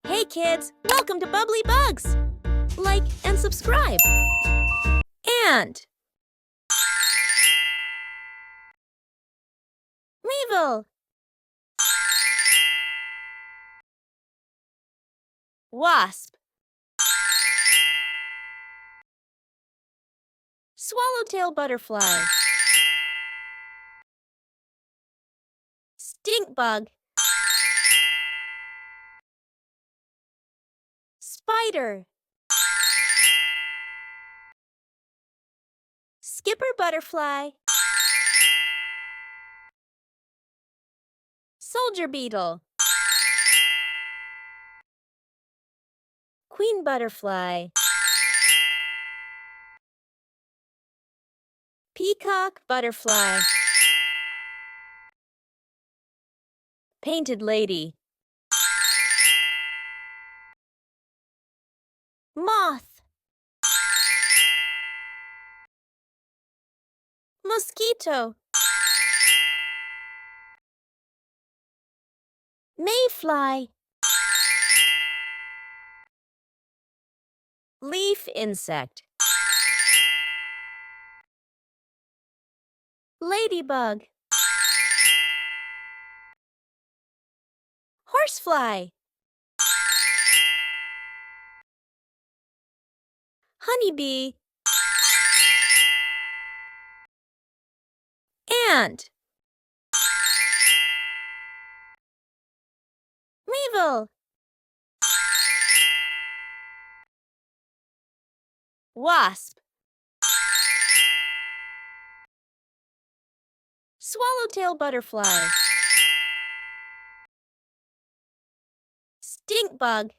Hey kids, welcome to Bubbly Bugs! Like and subscribe. And Weevil, Wasp, Swallowtail Butterfly, Stink Bug, Spider, Skipper Butterfly, Soldier Beetle, Queen Butterfly, Peacock Butterfly, Painted Lady, Moth, Mosquito, Mayfly, Leaf Insect, Ladybug, Horsefly, Honeybee, and Weevil, Wasp, Swallowtail Butterfly, Stink Bug,